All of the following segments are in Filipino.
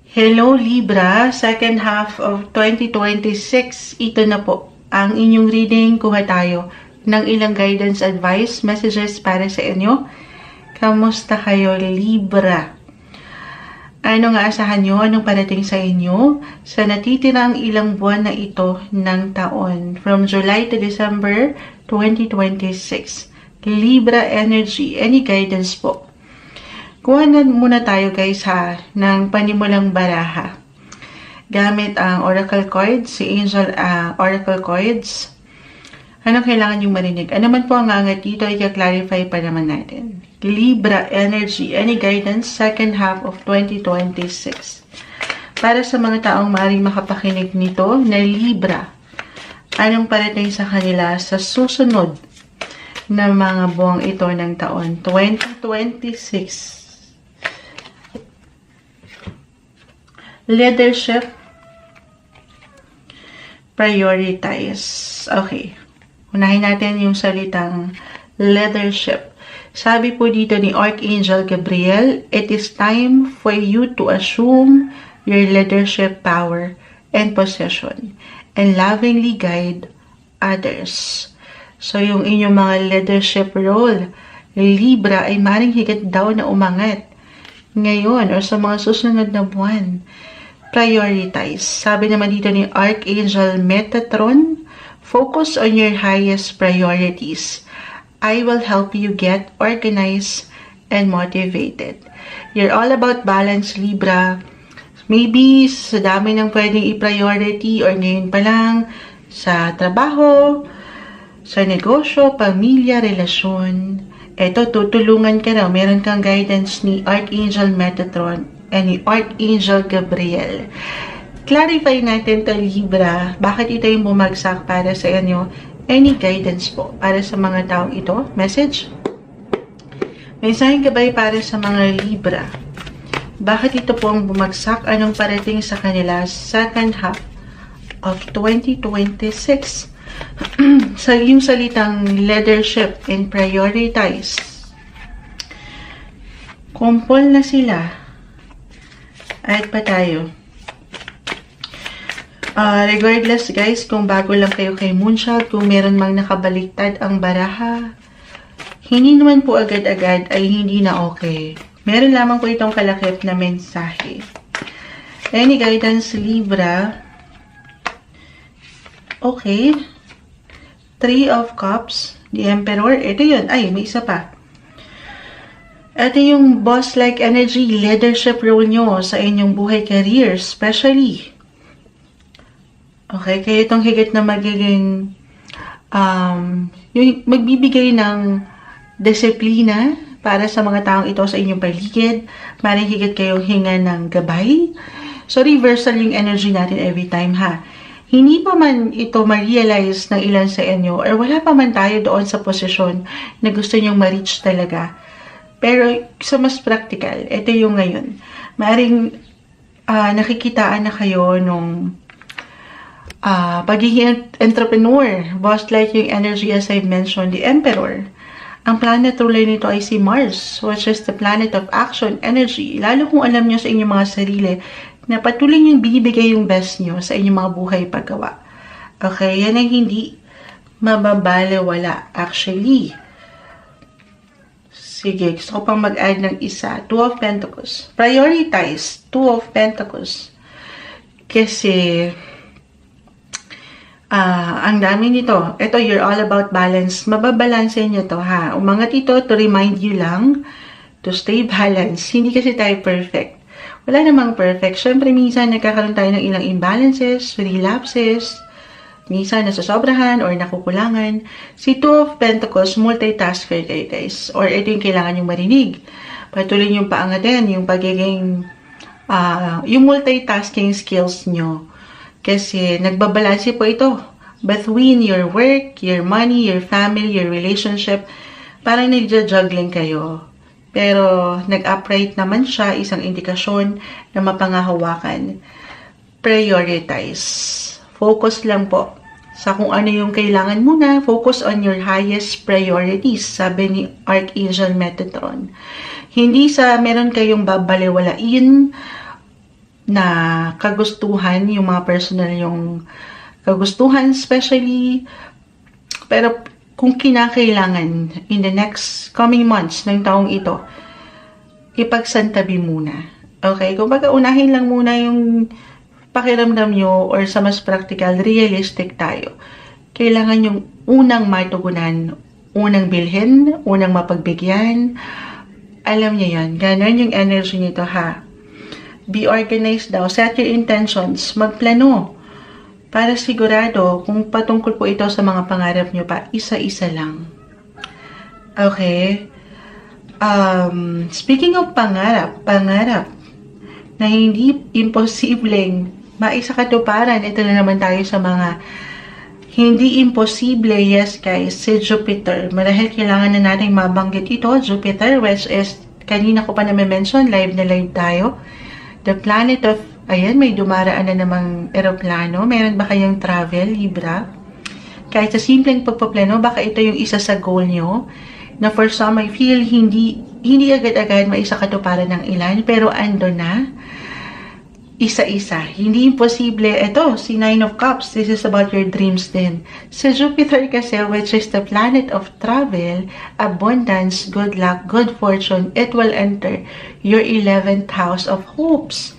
Hello Libra, second half of 2026. Ito na po ang inyong reading. Kuha tayo ng ilang guidance, advice, messages para sa inyo. Kamusta kayo Libra? Ano nga asahan nyo? Anong parating sa inyo sa natitirang ilang buwan na ito ng taon from July to December 2026? Libra energy, any guidance po? Kuha na muna tayo guys ha, ng panimulang baraha. Gamit ang oracle cards, si Angel oracle cards. Anong kailangan yung marinig? Ano man po ang angat dito, i-clarify pa naman natin. Libra energy, any guidance, second half of 2026. Para sa mga taong maaaring makapakinig nito na Libra, anong parating sa kanila sa susunod na mga buwang ito ng taon 2026? Leadership, prioritize. Okay. Unahin natin yung salitang leadership. Sabi po dito ni Archangel Gabriel, it is time for you to assume your leadership power and position and lovingly guide others. So, yung inyong mga leadership role, Libra, ay maring higit daw na umangat ngayon or sa mga susunod na buwan. Prioritize. Sabi naman dito ni Archangel Metatron, focus on your highest priorities. I will help you get organized and motivated. You're all about balance, Libra. Maybe sa dami ng pwedeng i-priority or ngayon pa lang sa trabaho, sa negosyo, pamilya, relasyon. Eto, tutulungan ka na. Meron kang guidance ni Archangel Metatron and ni Archangel Gabriel. Clarify natin to Libra, bakit ito yung bumagsak para sa inyo? Any guidance po para sa mga taong ito? Message? Mensaheng gabay para sa mga Libra. Bakit ito po ang bumagsak? Anong parating sa kanila second half of 2026? Sa yung salitang leadership and prioritize. Kumpol na sila. At pa tayo. Regardless guys, kung bago lang kayo kay Moonshot, kung meron mang nakabaliktad ang baraha, hindi naman po agad-agad ay hindi na okay. Meron lamang po itong kalakip na mensahe. Any guidance, Libra? Okay. Three of Cups, the Emperor. Ito yun. Ay, may isa pa. Ito yung boss-like energy, leadership role nyo sa inyong buhay, career, especially. Okay, kaya itong higit na magiging, yung magbibigay ng disiplina para sa mga taong ito sa inyong paligid. Maring higit kayong hinga ng gabay. So, reversal yung energy natin every time, ha. Hindi pa man ito ma-realize ng ilan sa inyo or wala pa man tayo doon sa posisyon na gusto nyong ma-reach talaga. Pero sa mas practical, ito yung ngayon. Maaring nakikitaan na kayo nung pagiging entrepreneur. Boss like yung energy as I mentioned, the Emperor. Ang planet ruler nito ay si Mars, which is the planet of action, energy. Lalo kung alam nyo sa inyong mga sarili na patuloy nyo binibigay yung best nyo sa inyong mga buhay paggawa. Okay, yan ay hindi mababalewala actually. Sige, gusto ko pang mag-add ng isa. Two of Pentacles. Prioritize. Two of Pentacles. Kasi, ang dami nito. Ito, you're all about balance. Mababalansin nyo to, ha? Umangat ito to remind you lang to stay balanced. Hindi kasi tayo perfect. Wala namang perfect. Siyempre, minsan nagkakaroon tayo ng ilang imbalances, relapses, minsan nasasobrahan or nakukulangan. Si Two of Pentacles, multitasker kayo guys. Or ito yung kailangan yung marinig. Patuloy yung paangatin, yung pagiging, yung multitasking skills nyo. Kasi nagbabalanse po ito. Between your work, your money, your family, your relationship. Parang nagja-juggling kayo. Pero nag-upright naman siya, isang indikasyon na mapangahawakan. Prioritize. Focus lang po sa kung ano yung kailangan muna. Focus on your highest priorities, sabi ni Archangel Metatron. Hindi sa meron kayong babaliwalain na kagustuhan, yung mga personal yung kagustuhan especially. Pero kung kinakailangan in the next coming months ng taong ito, ipagsantabi muna. Okay? Kung baga unahin lang muna yung pakiramdam nyo, or sa mas practical, realistic tayo. Kailangan yung unang matugunan, unang bilhin, unang mapagbigyan. Alam niyo yan. Ganon yung energy nito, ha? Be organized daw. Set your intentions. Magplano. Para sigurado, kung patungkol po ito sa mga pangarap nyo pa, isa-isa lang. Okay? Speaking of pangarap na hindi imposibleng maisakatuparan, ito na naman tayo sa mga hindi imposible. Yes guys, si Jupiter. Marahil kailangan na natin mabanggit ito, Jupiter, which is, kanina ko pa na-mention, live na live tayo. The planet of, ayan, may dumaraan na namang eroplano. Meron ba kayong travel, Libra? Kahit sa simpleng pagpaplano, baka ito yung isa sa goal nyo, na for some, I feel hindi agad-agad maisakatuparan ng ilan, pero ando na, isa-isa. Hindi imposible. Ito, si Nine of Cups, this is about your dreams din. Si Jupiter kasi, which is the planet of travel, abundance, good luck, good fortune, it will enter your 11th house of hopes.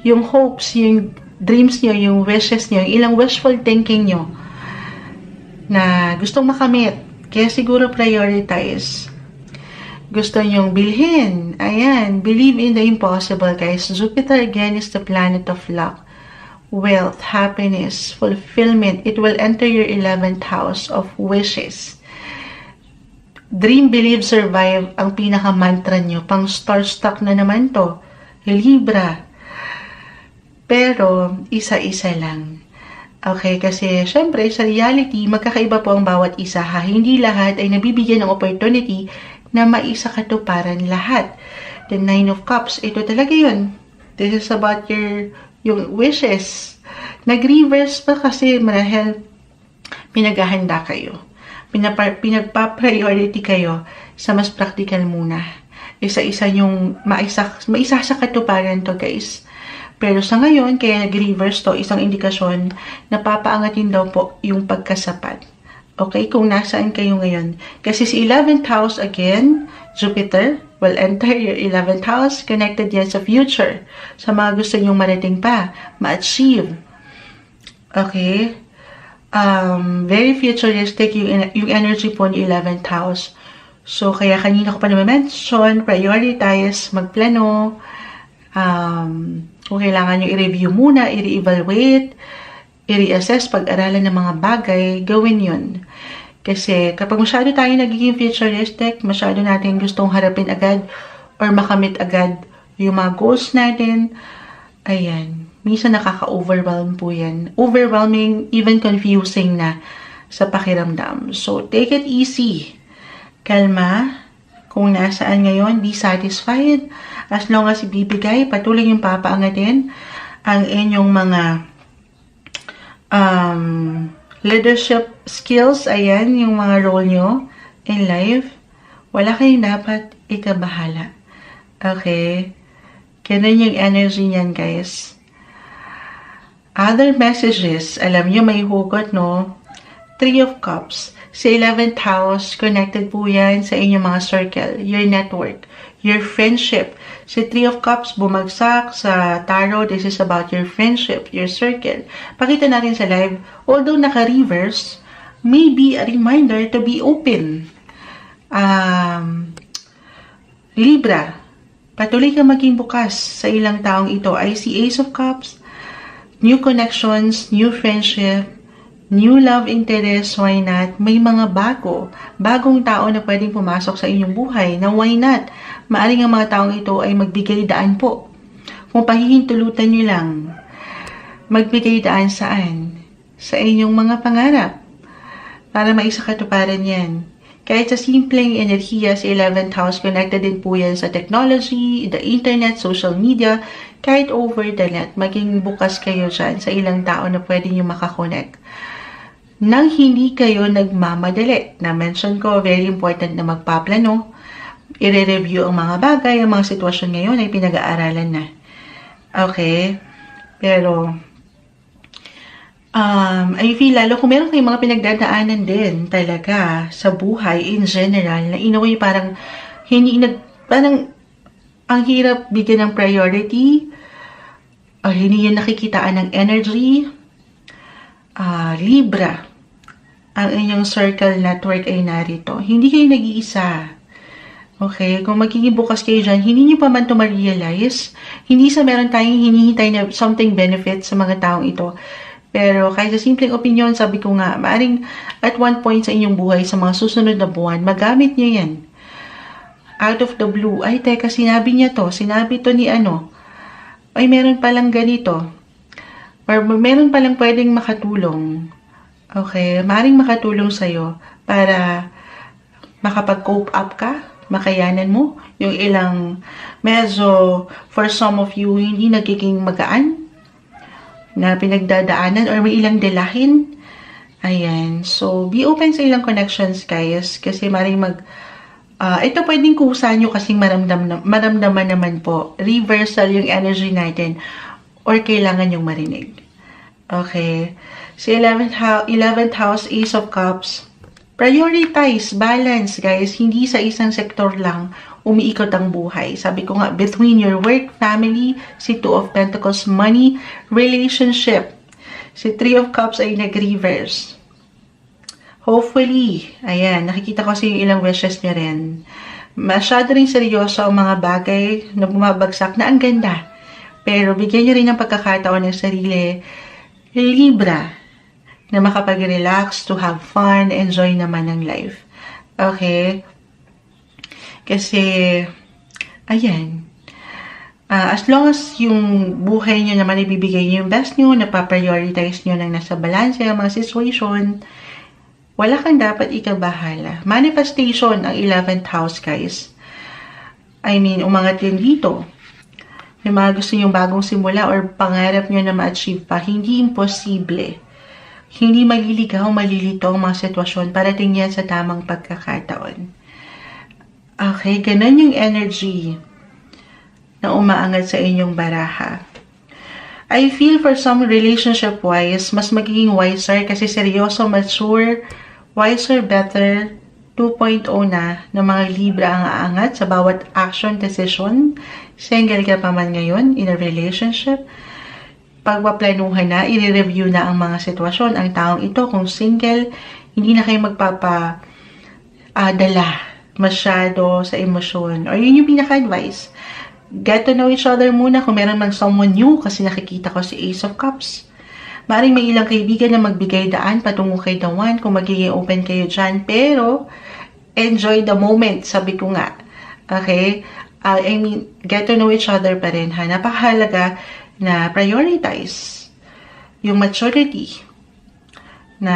Yung hopes, yung dreams nyo, yung wishes nyo, ilang wishful thinking nyo na gustong makamit. Kaya siguro prioritize. Gusto nyong bilhin. Ayan, believe in the impossible, guys. Jupiter again is the planet of luck, wealth, happiness, fulfillment. It will enter your 11th house of wishes. Dream, believe, survive ang pinaka-mantra nyo. Pang starstruck na naman to, Libra. Pero, isa-isa lang. Okay, kasi syempre sa reality, magkakaiba po ang bawat isa, ha. Hindi lahat ay nabibigyan ng opportunity na maisakatuparan lahat. The Nine of Cups, ito talaga yun. This is about yung wishes. Nag-reverse pa kasi marahil pinaghahanda kayo. Pinagpa-priority kayo sa mas practical muna. Isa-isa yung maisakatuparan to, guys. Pero sa ngayon, kaya nag-reverse to, isang indikasyon na papaangatin daw po yung pagkasapat. Okay, kung nasaan kayo ngayon. Kasi si 11th house again, Jupiter, will enter your 11th house, connected yan sa future. Sa mga gusto nyong marating pa, ma-achieve. Okay? Very futuristic yung energy po ni 11th house. So, kaya kanina ko pa na-mention, prioritize, magplano, kung kailangan nyo i-review muna, i-re-evaluate, i-reassess, pag-aralan ng mga bagay, gawin yun. Kasi kapag masyado tayo nagiging futuristic, masyado natin gustong harapin agad or makamit agad yung mga goals natin, ayan, minsan nakaka-overwhelm po yan. Overwhelming, even confusing na sa pakiramdam. So, take it easy. Kalma. Kung nasaan ngayon, be satisfied. As long as ibibigay, patuloy yung papaangatin ang inyong mga leadership skills. Ayan, yung mga role nyo in life. Wala kayong dapat ikabahala. Okay? Ganun yung energy niyan, guys. Other messages, alam nyo, may hugot, no? Three of Cups. Sa 11th house, connected po yan sa inyong mga circle, your network, your friendship. Si Three of Cups, bumagsak sa tarot. This is about your friendship, your circle. Pakita natin sa live, although naka-reverse, maybe a reminder to be open. Libra, patuloy ka maging bukas sa ilang taong ito. I see Ace of Cups, new connections, new friendship, new love interest, why not? May mga bagong tao na pwedeng pumasok sa inyong buhay, na why not? Maaring ang mga taong ito ay magbigay daan po. Kung pahihintulutan nyo lang, magbigay daan saan? Sa inyong mga pangarap. Para maisakatuparan yan. Kahit sa simpleng enerhiya sa 11th house, connected din po yan sa technology, the internet, social media, kahit over the net, maging bukas kayo dyan sa ilang tao na pwede nyo makakonect. Nang hindi kayo nagmamadali. Na-mention ko, very important na magpaplano. I-review ang mga bagay, ang mga sitwasyon ngayon ay pinag-aaralan na. Okay? Pero, I feel lalo kung meron kayong mga pinagdadaanan din talaga sa buhay in general, na in a way parang parang ang hirap bigyan ng priority, hindi yun nakikitaan ng energy. Libra, ang inyong circle network ay narito. Hindi kayo nag-iisa. Okay? Kung magiging bukas kayo dyan, hindi nyo pa man ito ma-realize. Hindi sa meron tayong hinihintay na something benefit sa mga taong ito. Pero kahit sa simpleng opinion, sabi ko nga, maaring at one point sa inyong buhay, sa mga susunod na buwan, magamit nyo yan. Out of the blue, ay teka, sinabi niya to, sinabi to ni ano, ay meron palang ganito, or meron palang pwedeng makatulong. Okay, maaring makatulong sa'yo para makapag-cope up ka, makayanan mo yung ilang medyo for some of you hindi nagiging magaan na pinagdadaanan or may ilang dalahin. Ayan. So, be open sa ilang connections, guys. Kasi maring ito pwedeng kusa nyo kasing maramdaman naman po. Reversal yung energy natin or kailangan yung marinig. Okay. So, 11th house, Ace of Cups. Prioritize, balance, guys. Hindi sa isang sektor lang umiikot ang buhay. Sabi ko nga, between your work, family, si 2 of Pentacles, money, relationship. Si 3 of Cups ay nag-reverse. Hopefully, ayan, nakikita ko sa ilang wishes niya rin. Masyado rin seryoso ang mga bagay na bumabagsak na ang ganda. Pero bigyan niyo rin ng pagkakataon ng sarili, Libra, na makapag-relax, to have fun, enjoy naman ang life. Okay? Kasi, ayan, as long as yung buhay nyo naman ibibigay nyo yung best nyo, napaprioritize nyo ng nasa balance ang mga situation, wala kang dapat ikabahala. Manifestation ang 11th house, guys. I mean, umangat yun dito. Yung mga gusto nyong bagong simula or pangarap nyo na ma-achieve pa, hindi imposible. Hindi maliligaw, malilito ang mga sitwasyon. Parating yan sa tamang pagkakataon. Okay, ganun yung energy na umaangat sa inyong baraha. I feel for some relationship-wise, mas magiging wiser kasi seryoso, mature, wiser, better, 2.0 na mga Libra ang aangat sa bawat action, decision. Single ka pa man ngayon in a relationship. Pagpaplanuhan na, i-review na ang mga sitwasyon. Ang taong ito, kung single, hindi na kayo magpapadala masyado sa emosyon. Or yun yung pinaka-advice. Get to know each other muna kung meron mang someone new kasi nakikita ko si Ace of Cups. Maring may ilang kaibigan na magbigay daan patungo kay the one kung magiging open kayo dyan. Pero, enjoy the moment, sabi ko nga. Okay? I mean, get to know each other pa rin, ha? Napakahalaga na prioritize yung maturity na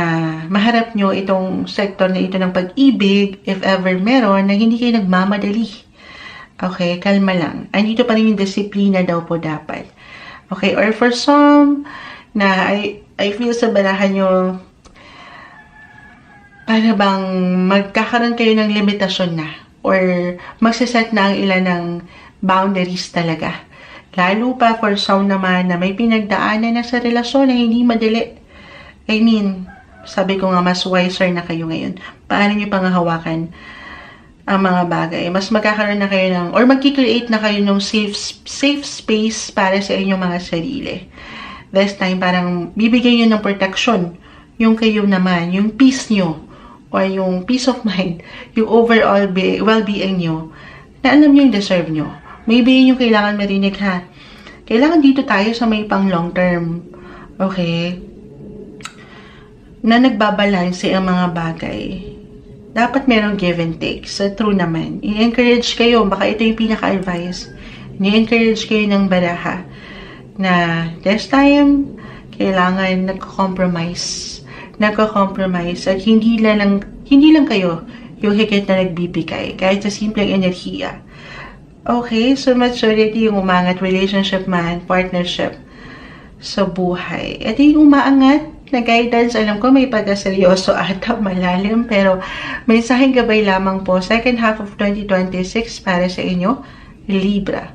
maharap nyo itong sector na ito ng pag-ibig, if ever meron, na hindi kayo nagmamadali. Okay, kalma lang. Andito pa rin yung disiplina daw po dapat. Okay, or for some, na I feel sa barahan nyo, para bang magkakaroon kayo ng limitasyon na, or magsaset na ang ilan ng boundaries talaga. Lalo pa for some naman na may pinagdaanan na sa relasyon na hindi madali. I mean, sabi ko nga, mas wiser na kayo ngayon. Paano nyo panghahawakan ang mga bagay? Mas magkakaroon na kayo ng, or magkikreate na kayo ng safe space para sa inyong mga sarili. This time, parang bibigay nyo ng protection. Yung kayo naman, yung peace nyo, or yung peace of mind, yung overall well-being nyo, na alam nyo yung deserve nyo. Maybe yun yung kailangan marinig, ha? Kailangan dito tayo sa may pang long term. Okay? Na nagbabalanse ang mga bagay. Dapat merong give and take. So, true naman. I-encourage kayo. Baka ito yung pinaka-advice. I-encourage kayo ng baraha na this time, kailangan nagko-compromise. At hindi lang kayo yung higit na nagbibigay. Kahit sa simpleng enerhiya. Okay, so maturity yung umangat, relationship man, partnership sa buhay. Ito yung umaangat na guidance, alam ko may pagkaseryoso ata, malalim, pero mensaheng gabay lamang po, second half of 2026 para sa inyo, Libra.